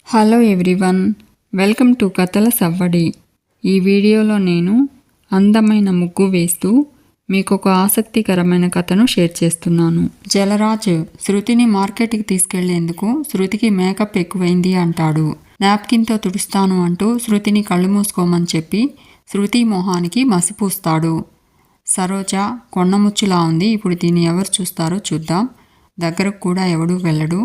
Hello everyone, welcome to కథల సవ్వడి. ఈ వీడియోలో నేను అందమైన ముగ్గు వేస్తూ మీకు ఒక ఆసక్తికరమైన కథను షేర్ చేస్తున్నాను. జలరాజ్ శృతిని మార్కెట్కి తీసుకెళ్లేందుకు శృతికి మేకప్ ఎక్కువైంది అంటాడు. నాప్కిన్తో తుడుస్తాను అంటూ శృతిని కళ్ళు మూసుకోమని చెప్పి శృతి మొహానికి మసిపూస్తాడు. సరోజ కొండముచ్చులా ఉంది, ఇప్పుడు దీన్ని ఎవరు చూస్తారో చూద్దాం, దగ్గరకు కూడా ఎవడూ వెళ్ళడు,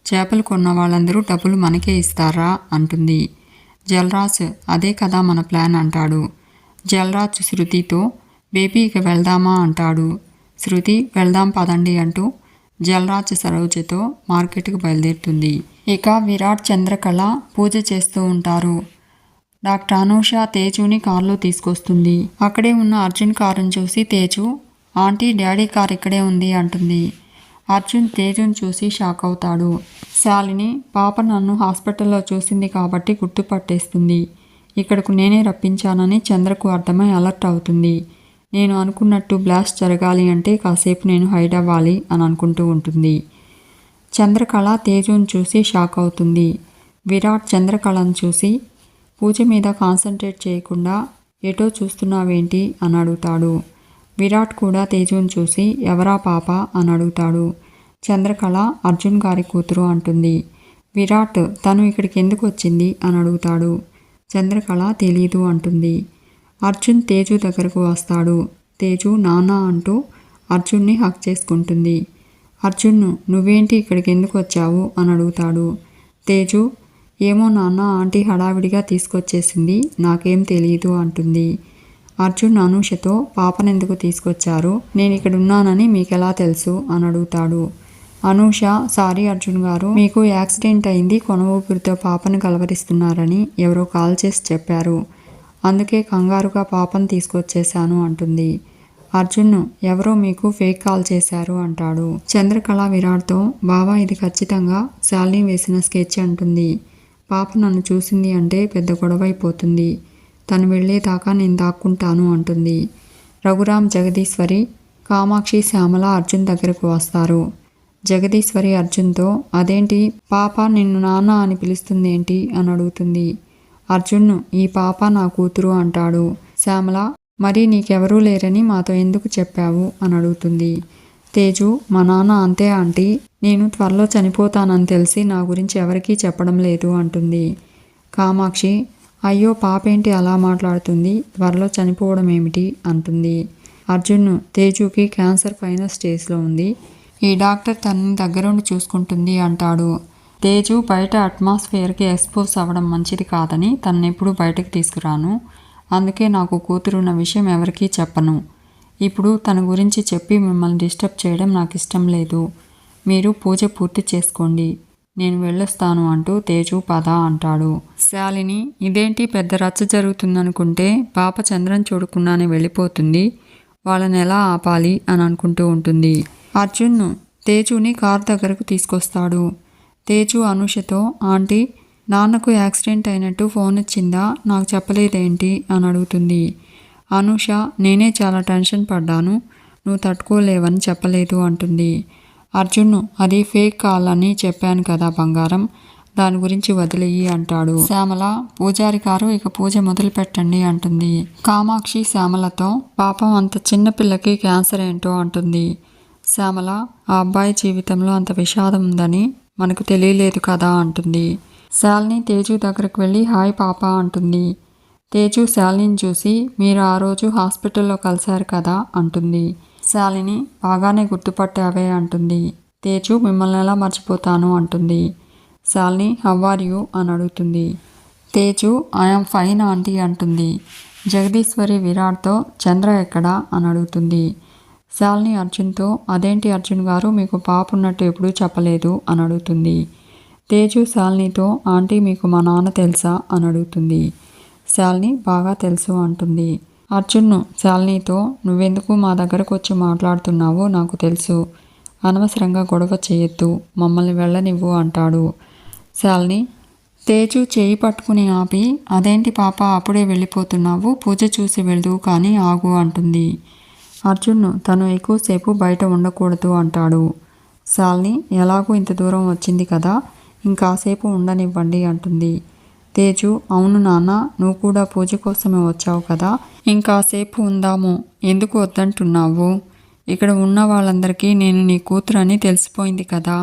చేపలు కొన్న వాళ్ళందరూ డబ్బులు మనకే ఇస్తారా అంటుంది. జలరాజ్ అదే కదా మన ప్లాన్ అంటాడు. జలరాజ్ శృతితో బేబీ ఇక వెళ్దామా అంటాడు. శృతి వెళ్దాం పదండి అంటూ జలరాజ్ సరోజతో మార్కెట్కి బయలుదేరుతుంది. ఇక విరాట్ చంద్రకళ పూజ చేస్తూ ఉంటారు. డాక్టర్ అనూష తేజుని కారులో తీసుకొస్తుంది. అక్కడే ఉన్న అర్జున్ కారును చూసి తేజు, ఆంటీ డాడీ కార్ ఇక్కడే ఉంది అంటుంది. అర్జున్ తేజుని చూసి షాక్ అవుతాడు. శాలిని పాప నన్ను హాస్పిటల్లో చూసింది కాబట్టి గుర్తుపట్టేస్తుంది. ఇక్కడకు నేనే రప్పించానని చంద్రకు అర్థమై అలర్ట్ అవుతుంది. నేను అనుకున్నట్టు బ్లాస్ట్ జరగాలి అంటే కాసేపు నేను హైడ్ అవ్వాలి అని అనుకుంటూ ఉంటుంది. చంద్రకళ తేజుని చూసి షాక్ అవుతుంది. విరాట్ చంద్రకళను చూసి పూజ మీద కాన్సన్ట్రేట్ చేయకుండా ఎటో చూస్తున్నావేంటి అని అడుగుతాడు. విరాట్ కూడా తేజుని చూసి ఎవరా పాప అని అడుగుతాడు. చంద్రకళ అర్జున్ గారి కూతురు అంటుంది. విరాట్ తను ఇక్కడికి ఎందుకు వచ్చింది అని అడుగుతాడు. చంద్రకళ తెలీదు అంటుంది. అర్జున్ తేజు దగ్గరకు వస్తాడు. తేజు నాన్న అంటూ అర్జున్ని హక్ చేసుకుంటుంది. అర్జున్ను నువ్వేంటి ఇక్కడికి ఎందుకు వచ్చావు అని అడుగుతాడు. తేజు ఏమో నాన్న, ఆంటీ హడావిడిగా తీసుకొచ్చేసింది, నాకేం తెలియదు అంటుంది. అర్జున్ అనూషతో పాపనెందుకు తీసుకొచ్చారు, నేను ఇక్కడ ఉన్నానని మీకెలా తెలుసు అని అడుగుతాడు. అనూష సారీ అర్జున్ గారు, మీకు యాక్సిడెంట్ అయింది, కొన ఊపిరితో పాపను కలవరిస్తున్నారని ఎవరో కాల్ చేసి చెప్పారు, అందుకే కంగారుగా పాపను తీసుకొచ్చేశాను అంటుంది. అర్జున్ ఎవరో మీకు ఫేక్ కాల్ చేశారు అంటాడు. చంద్రకళ విరాట్తో బావా ఇది ఖచ్చితంగా శాలిని వేసిన స్కెచ్ అంటుంది. పాప నన్ను చూసింది అంటే పెద్ద గొడవైపోతుంది, తను వెళ్ళేదాకా నేను దాక్కుంటాను అంటుంది. రఘురామ్, జగదీశ్వరి, కామాక్షి, శ్యామల అర్జున్ దగ్గరకు వస్తారు. జగదీశ్వరి అర్జున్తో అదేంటి పాప నిన్ను నాన్న అని పిలుస్తుందేంటి అని అడుగుతుంది. అర్జున్ ఈ పాప నా కూతురు అంటాడు. శ్యామల మరి నీకెవరూ లేరని మాతో ఎందుకు చెప్పావు అని అడుగుతుంది. తేజు మా నాన్న అంతే ఆంటీ, నేను త్వరలో చనిపోతానని తెలిసి నా గురించి ఎవరికీ చెప్పడం లేదు అంటుంది. కామాక్షి అయ్యో పాపేంటి అలా మాట్లాడుతుంది, త్వరలో చనిపోవడం ఏమిటి అంటుంది. అర్జున్ తేజుకి క్యాన్సర్ ఫైనల్ స్టేజ్లో ఉంది, ఈ డాక్టర్ తనని దగ్గరుండి చూసుకుంటుంది అంటాడు. తేజు బయట అట్మాస్ఫియర్కి ఎక్స్పోజ్ అవ్వడం మంచిది కాదని తనని ఎప్పుడూ బయటకు తీసుకురాను, అందుకే నాకు కూతురున్న విషయం ఎవరికీ చెప్పను. ఇప్పుడు తన గురించి చెప్పి మిమ్మల్ని డిస్టర్బ్ చేయడం నాకు ఇష్టం లేదు, మీరు పూజ పూర్తి చేసుకోండి, నేను వెళ్ళొస్తాను అంటూ తేజు పద అంటాడు. శాలిని ఇదేంటి పెద్ద రచ్చ జరుగుతుందనుకుంటే పాప చంద్రన్ చూడకుండానే వెళ్ళిపోతుంది, వాళ్ళని ఎలా ఆపాలి అని అనుకుంటూ ఉంటుంది. అర్జున్ తేజుని కార్ దగ్గరకు తీసుకొస్తాడు. తేజు అనూషతో ఆంటీ నాన్నకు యాక్సిడెంట్ అయినట్టు ఫోన్ వచ్చిందా, నాకు చెప్పలేదేంటి అని అడుగుతుంది. అనూష నేనే చాలా టెన్షన్ పడ్డాను, నువ్వు తట్టుకోలేవని చెప్పలేదు అంటుంది. అర్జున్ అది ఫేక్ కాల్ అని చెప్పాను కదా బంగారం, దాని గురించి వదిలేయి అంటాడు. శ్యామల పూజారి గారు ఇక పూజ మొదలు పెట్టండి అంటుంది. కామాక్షి శ్యామలతో పాపం అంత చిన్న పిల్లకి క్యాన్సర్ ఏంటో అంటుంది. శ్యామల ఆ అబ్బాయి జీవితంలో అంత విషాదం ఉందని మనకు తెలియలేదు కదా అంటుంది. శాలిని తేజు దగ్గరకు వెళ్ళి హాయ్ పాప అంటుంది. తేజు శాలిని చూసి మీరు ఆ రోజు హాస్పిటల్లో కలిశారు కదా అంటుంది. శాలిని బాగానే గుర్తుపట్టావే అంటుంది. తేజు మిమ్మల్ని ఎలా మర్చిపోతాను అంటుంది. శాలిని హౌ ఆర్ యూ అని అడుగుతుంది. తేజు ఐఎమ్ ఫైన్ ఆంటీ అంటుంది. జగదీశ్వరి విరాట్తో చంద్ర ఎక్కడా అని అడుగుతుంది. శాలిని అర్జున్తో అదేంటి అర్జున్ గారు, మీకు పాప ఉన్నట్టు ఎప్పుడూ చెప్పలేదు అని అడుగుతుంది. తేజు శాలినితో ఆంటీ మీకు మా నాన్న తెలుసా అని అడుగుతుంది. శాలిని బాగా తెలుసు అంటుంది. అర్జున్ శాలినితో నువ్వెందుకు మా దగ్గరకు వచ్చి మాట్లాడుతున్నావో నాకు తెలుసు, అనవసరంగా గొడవ చేయొద్దు, మమ్మల్ని వెళ్ళనివ్వు అంటాడు. శాలిని తేజు చేయి పట్టుకుని ఆపి అదేంటి పాప అప్పుడే వెళ్ళిపోతున్నావు, పూజ చూసి వెళ్దు కానీ ఆగు అంటుంది. అర్జున్ తను ఎక్కువసేపు బయట ఉండకూడదు అంటాడు. శాలిని ఎలాగూ ఇంత దూరం వచ్చింది కదా, ఇంకాసేపు ఉండనివ్వండి అంటుంది. తేజు, అవును నాన్న, నువ్వు కూడా పూజ కోసమే వచ్చావు కదా, ఇంకాసేపు ఉందాము, ఎందుకు వద్దంటున్నావు? ఇక్కడ ఉన్న వాళ్ళందరికీ నేను నీ కూతురని తెలిసిపోయింది కదా,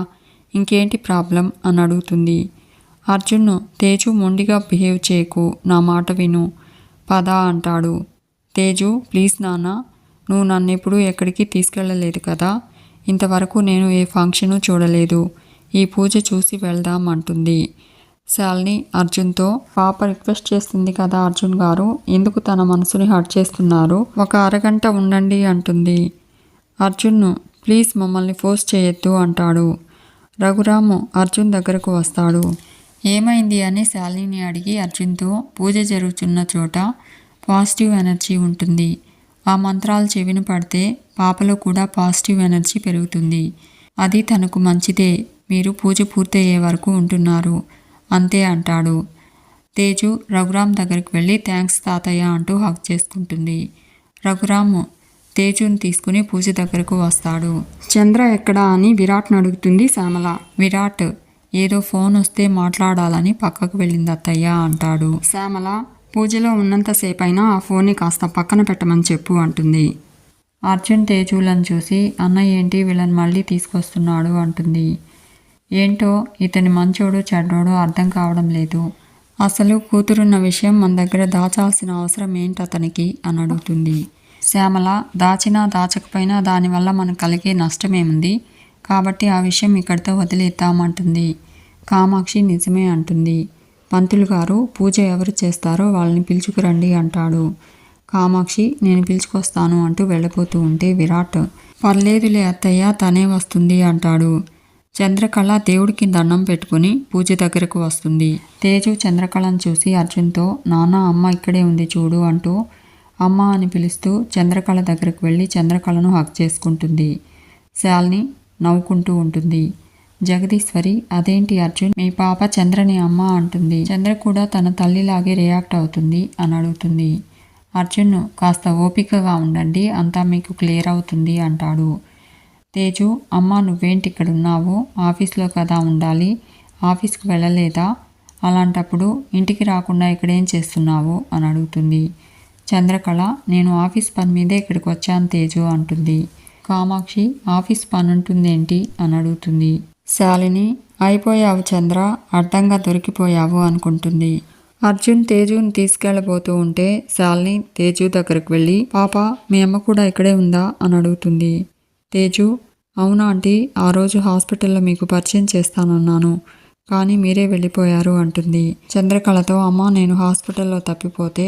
ఇంకేంటి ప్రాబ్లం అని అడుగుతుంది. అర్జున్, తేజు మొండిగా బిహేవ్ చేయకు, నా మాట విను, పద అంటాడు. తేజు, ప్లీజ్ నాన్న, నువ్వు నన్నెప్పుడు ఎక్కడికి తీసుకెళ్ళలేదు కదా, ఇంతవరకు నేను ఏ ఫంక్షను చూడలేదు, ఈ పూజ చూసి వెళ్దాం అంటుంది. శాలిని అర్జున్తో, పాప రిక్వెస్ట్ చేస్తుంది కదా అర్జున్ గారు, ఎందుకు తన మనసుని హర్ట్ చేస్తున్నారు, ఒక అరగంట ఉండండి అంటుంది. అర్జున్, ప్లీజ్ మమ్మల్ని ఫోర్స్ చేయొద్దు అంటాడు. రఘురాము అర్జున్ దగ్గరకు వస్తాడు. ఏమైంది అని శాలిని అడిగి అర్జున్తో, పూజ జరుగుతున్న చోట పాజిటివ్ ఎనర్జీ ఉంటుంది, ఆ మంత్రాలు చెవిన పడితే పాపలో కూడా పాజిటివ్ ఎనర్జీ పెరుగుతుంది, అది తనకు మంచిదే, మీరు పూజ పూర్తయ్యే వరకు ఉంటున్నారు అంతే అంటాడు. తేజు రఘురామ్ దగ్గరికి వెళ్ళి థ్యాంక్స్ తాతయ్య అంటూ హక్ చేసుకుంటుంది. రఘురామ్ తేజుని తీసుకుని పూజ దగ్గరకు వస్తాడు. చంద్ర ఎక్కడా అని విరాట్ని అడుగుతుంది శ్యామల. విరాట్, ఏదో ఫోన్ వస్తే మాట్లాడాలని పక్కకు వెళ్ళింది అత్తయ్య అంటాడు. శ్యామల, పూజలో ఉన్నంతసేపైనా ఆ ఫోన్ని కాస్త పక్కన పెట్టమని చెప్పు అంటుంది. అర్జున్ తేజులను చూసి, అన్నయ్య ఏంటి వీళ్ళని మళ్ళీ తీసుకొస్తున్నాడు అంటుంది. ఏంటో ఇతని మంచోడు చెడ్డోడు అర్థం కావడం లేదు, అసలు కూతురున్న విషయం మన దగ్గర దాచాల్సిన అవసరం ఏంటి అతనికి అని అడుగుతుంది. శ్యామల, దాచినా దాచకపోయినా దానివల్ల మనకు కలిగే నష్టమేముంది, కాబట్టి ఆ విషయం ఇక్కడితో వదిలేద్దామంటుంది. కామాక్షి నిజమే అంటుంది. పంతులు గారు, పూజ ఎవరు చేస్తారో వాళ్ళని పిలుచుకురండి అంటాడు. కామాక్షి, నేను పిలుచుకొస్తాను అంటూ వెళ్ళిపోతూ ఉంటే విరాట్, పర్లేదులే అత్తయ్య, తనే వస్తుంది అంటాడు. చంద్రకళ దేవుడికి దండం పెట్టుకుని పూజ దగ్గరకు వస్తుంది. తేజు చంద్రకళను చూసి అర్జున్తో, నాన్న అమ్మ ఇక్కడే ఉంది చూడు అంటూ అమ్మ అని పిలుస్తూ చంద్రకళ దగ్గరకు వెళ్ళి చంద్రకళను హక్ చేసుకుంటుంది. శాలిని నవ్వుకుంటూ ఉంటుంది. జగదీశ్వరి, అదేంటి అర్జున్, మీ పాప చంద్రని అమ్మ అంటుంది, చంద్ర కూడా తన తల్లిలాగే రియాక్ట్ అవుతుంది అని అడుగుతుంది. అర్జున్, కాస్త ఓపికగా ఉండండి, అంతా మీకు క్లియర్ అవుతుంది అంటాడు. తేజు, అమ్మ నువ్వేంటి ఇక్కడ ఉన్నావు, ఆఫీస్లో కదా ఉండాలి, ఆఫీస్కి వెళ్ళలేదా, అలాంటప్పుడు ఇంటికి రాకుండా ఇక్కడేం చేస్తున్నావు అని అడుగుతుంది. చంద్రకళ, నేను ఆఫీస్ పని మీదే ఇక్కడికి వచ్చాను తేజు అంటుంది. కామాక్షి, ఆఫీస్ పని ఉంటుందేంటి అని అడుగుతుంది. శాలిని, అయిపోయావు చంద్ర, అడ్డంగా దొరికిపోయావు అనుకుంటుంది. అర్జున్ తేజుని తీసుకెళ్ళబోతూ ఉంటే శాలిని తేజు దగ్గరకు వెళ్ళి, పాప మీ అమ్మ కూడా ఇక్కడే ఉందా అని అడుగుతుంది. తేజు, అవునా ఆంటీ, ఆ రోజు హాస్పిటల్లో మీకు పరిచయం చేస్తానన్నాను, కానీ మీరే వెళ్ళిపోయారు అంటుంది. చంద్రకళతో, అమ్మ నేను హాస్పిటల్లో తప్పిపోతే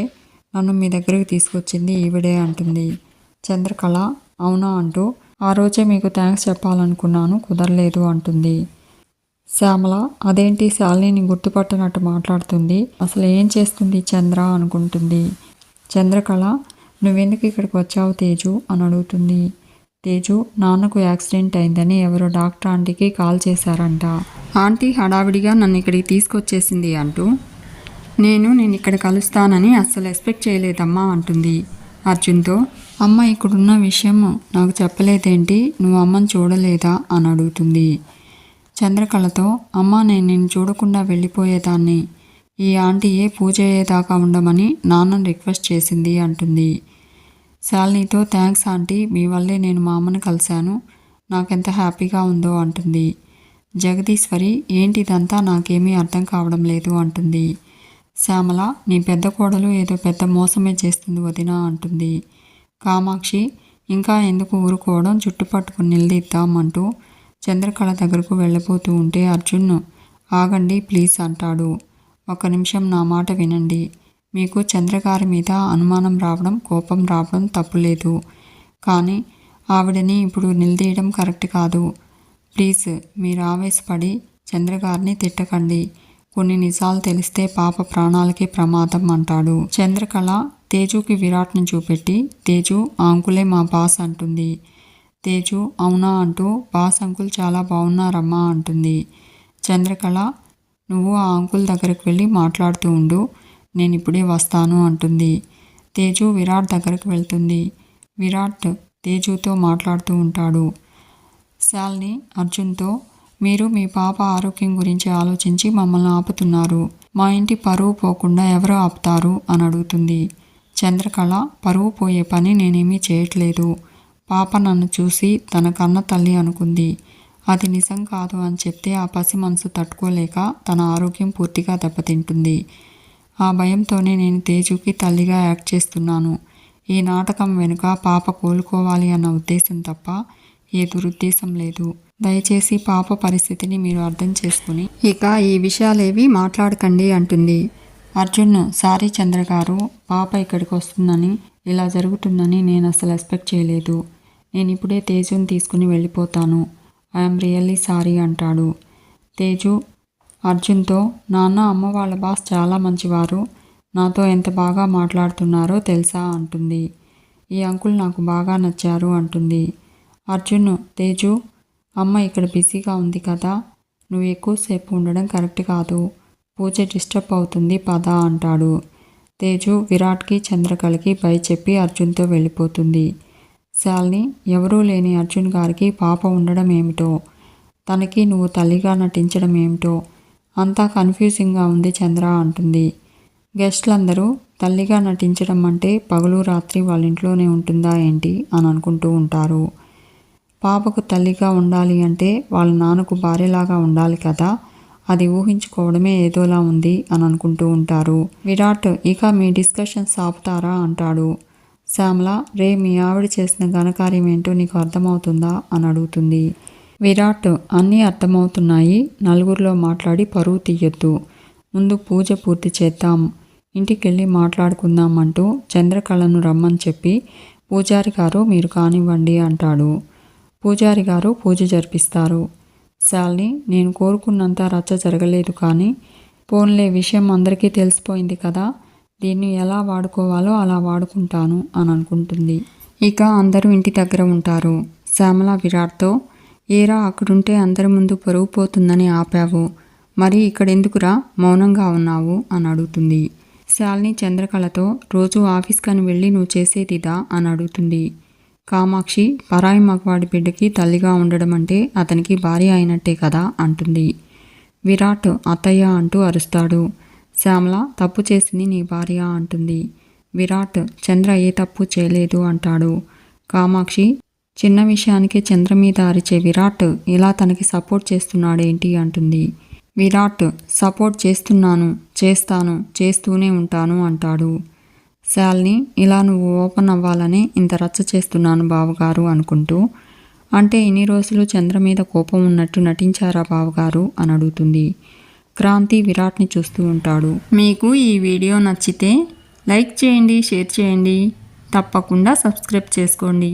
నన్ను మీ దగ్గరికి తీసుకొచ్చింది ఈవిడే అంటుంది. చంద్రకళ, అవునా అంటూ, ఆ రోజే మీకు థ్యాంక్స్ చెప్పాలనుకున్నాను, కుదరలేదు అంటుంది. శ్యామల, అదేంటి శాలిని గుర్తుపట్టనట్టు మాట్లాడుతుంది, అసలు ఏం చేస్తుంది చంద్ర అనుకుంటుంది. చంద్రకళ, నువ్వెందుకు ఇక్కడికి వచ్చావు తేజు అని అడుగుతుంది. తేజు, నాన్నకు యాక్సిడెంట్ అయిందని ఎవరో డాక్టర్ ఆంటీకి కాల్ చేశారంట, ఆంటీ హడావిడిగా నన్ను ఇక్కడికి తీసుకొచ్చేసింది అంటూ, నేను ఇక్కడ కలుస్తానని అస్సలు ఎక్స్పెక్ట్ చేయలేదమ్మా అంటుంది. అర్జున్తో, అమ్మ ఇక్కడున్న విషయం నాకు చెప్పలేదేంటి, నువ్వు అమ్మని చూడలేదా అని అడుగుతుంది. చంద్రకళతో, అమ్మ నేను నిన్ను చూడకుండా వెళ్ళిపోయేదాన్ని, ఈ ఆంటీయే పూజ అయ్యేదాకా ఉండమని నాన్నని రిక్వెస్ట్ చేసింది అంటుంది. శాలినితో, థ్యాంక్స్ ఆంటీ, మీ వల్లే నేను మా అమ్మని కలిశాను, నాకెంత హ్యాపీగా ఉందో అంటుంది. జగదీశ్వరి, ఏంటి ఇదంతా, నాకేమీ అర్థం కావడం లేదు అంటుంది. శ్యామల, నీ పెద్ద కోడలు ఏదో పెద్ద మోసమే చేస్తుంది వదినా అంటుంది. కామాక్షి, ఇంకా ఎందుకు ఊరుకోవడం, చుట్టుపట్టుకుని నిలదీద్దాం అంటూ చంద్రకళ దగ్గరకు వెళ్ళబోతూ ఉంటే అర్జున్, ఆగండి ప్లీజ్ అంటాడు. ఒక నిమిషం నా మాట వినండి, మీకు చంద్రగారి మీద అనుమానం రావడం, కోపం రావడం తప్పులేదు, కానీ ఆవిడని ఇప్పుడు నిలదీయడం కరెక్ట్ కాదు, ప్లీజ్ మీరు ఆవేశపడి చంద్రగారిని తిట్టకండి, కొన్ని నిజాలు తెలిస్తే పాప ప్రాణాలకే ప్రమాదం అంటాడు. చంద్రకళ తేజుకి విరాట్ని చూపెట్టి, తేజు ఆ అంకులే మా బాస్ అంటుంది. తేజు అవునా అంటూ, బాస్ అంకుల్ చాలా బాగున్నారమ్మా అంటుంది. చంద్రకళ, నువ్వు ఆ అంకుల్ దగ్గరికి వెళ్ళి మాట్లాడుతూ ఉండు, నేను ఇప్పుడే వస్తాను అంటుంది. తేజు విరాట్ దగ్గరకు వెళ్తుంది. విరాట్ తేజుతో మాట్లాడుతూ ఉంటాడు. శాలిని అర్జున్తో, మీరు మీ పాప ఆరోగ్యం గురించి ఆలోచించి మమ్మల్ని ఆపుతున్నారు. మా ఇంటి పరువు పోకుండా ఎవరు ఆపుతారు అని అడుగుతుంది. చంద్రకళ, పరువు పోయే పని నేనేమీ చేయట్లేదు. పాప నన్ను చూసి తన కన్న తల్లి అనుకుంది. అది నిజం కాదు అని చెప్తే ఆ పసి మనసు తట్టుకోలేక తన ఆరోగ్యం పూర్తిగా దెబ్బతింటుంది. ఆ భయంతోనే నేను తేజుకి తల్లిగా యాక్ట్ చేస్తున్నాను. ఈ నాటకం వెనుక పాప కోలుకోవాలి అన్న ఉద్దేశం తప్ప ఏ దురుద్దేశం లేదు. దయచేసి పాప పరిస్థితిని మీరు అర్థం చేసుకుని ఇక ఈ విషయాలేవి మాట్లాడకండి అంటుంది. అర్జున్, సారీ చంద్రగారు, పాప ఇక్కడికి వస్తుందని, ఇలా జరుగుతుందని నేను అసలు ఎక్స్పెక్ట్ చేయలేదు. నేను ఇప్పుడే తేజుని తీసుకుని వెళ్ళిపోతాను. ఐఎమ్ రియల్లీ సారీ అంటాడు. తేజు అర్జున్తో, నాన్న, అమ్మ వాళ్ళ బాస్ చాలా మంచివారు, నాతో ఎంత బాగా మాట్లాడుతున్నారో తెలుసా అంటుంది. ఈ అంకుల్ నాకు బాగా నచ్చారు అంటుంది. అర్జున్, తేజు, అమ్మ ఇక్కడ బిజీగా ఉంది కదా, నువ్వు ఎక్కువసేపు ఉండడం కరెక్ట్ కాదు, పూజ డిస్టర్బ్ అవుతుంది, పద అంటాడు. తేజు విరాట్కి చంద్రకళకి బై చెప్పి అర్జున్తో వెళ్ళిపోతుంది. శాలిని, ఎవరూ లేని అర్జున్ గారికి పాప ఉండడం ఏమిటో, తనకి నువ్వు తల్లిగా నటించడం ఏమిటో అంతా కన్ఫ్యూజింగ్గా ఉంది చంద్ర అంటుంది. గెస్ట్లందరూ తల్లిగా నటించడం అంటే పగలు రాత్రి వాళ్ళ ఇంట్లోనే ఉంటుందా ఏంటి అని అనుకుంటూ ఉంటారు. పాపకు తల్లిగా ఉండాలి అంటే వాళ్ళ నాన్నకు భార్యలాగా ఉండాలి కదా, అది ఊహించుకోవడమే ఏదోలా ఉంది అని అనుకుంటూ ఉంటారు. విరాట్, ఇక మీ డిస్కషన్స్ ఆపుతారా అంటాడు. శ్యామల, రే, మీ ఆవిడ చేసిన ఘనకార్యం ఏంటో నీకు అర్థమవుతుందా అని అడుగుతుంది. విరాట్, అన్నీ అర్థమవుతున్నాయి, నలుగురిలో మాట్లాడి పరువు తీయొద్దు, ముందు పూజ పూర్తి చేద్దాం, ఇంటికెళ్ళి మాట్లాడుకుందాం అంటూ చంద్రకళను రమ్మని చెప్పి పూజారి గారు మీరు కానివ్వండి అంటాడు. పూజారి గారు పూజ జరిపిస్తారు. శాలిని, నేను కోరుకున్నంత రచ్చ జరగలేదు కానీ పోన్లే, విషయం అందరికీ తెలిసిపోయింది కదా, దీన్ని ఎలా వాడుకోవాలో అలా వాడుకుంటాను అని అనుకుంటుంది. ఇక అందరూ ఇంటి దగ్గర ఉంటారు. శ్యామల విరాట్తో, ఏరా అక్కడుంటే అందరి ముందు పరువు పోతుందని ఆపావు, మరి ఇక్కడెందుకురా మౌనంగా ఉన్నావు అని అడుగుతుంది. శాలిని చంద్రకళతో, రోజు ఆఫీస్ కని వెళ్ళి నువ్వు చేసేదిదా అని అడుగుతుంది. కామాక్షి, పరాయి మగవాడి బిడ్డకి తల్లిగా ఉండడం అంటే అతనికి భార్య అయినట్టే కదా అంటుంది. విరాట్ అత్తయ్య అంటూ అరుస్తాడు. శ్యామల, తప్పు చేసింది నీ భార్య అంటుంది. విరాట్, చంద్ర ఏ తప్పు చేయలేదు అంటాడు. కామాక్షి, చిన్న విషయానికి చంద్ర మీద అరిచే విరాట్ ఇలా తనకి సపోర్ట్ చేస్తున్నాడేంటి అంటుంది. విరాట్, సపోర్ట్ చేస్తున్నాను, చేస్తాను, చేస్తూనే ఉంటాను అంటాడు. శాలిని, ఇలా నువ్వు ఓపెన్ అవ్వాలనే ఇంత రచ్చ చేస్తున్నాను బావగారు అనుకుంటూ, అంటే ఇన్ని రోజులు చంద్ర మీద కోపం ఉన్నట్టు నటించారా బావగారు అని అడుగుతుంది. క్రాంతి విరాట్ని చూస్తూ ఉంటాడు. మీకు ఈ వీడియో నచ్చితే లైక్ చేయండి, షేర్ చేయండి, తప్పకుండా సబ్స్క్రైబ్ చేసుకోండి.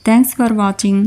Thanks for watching.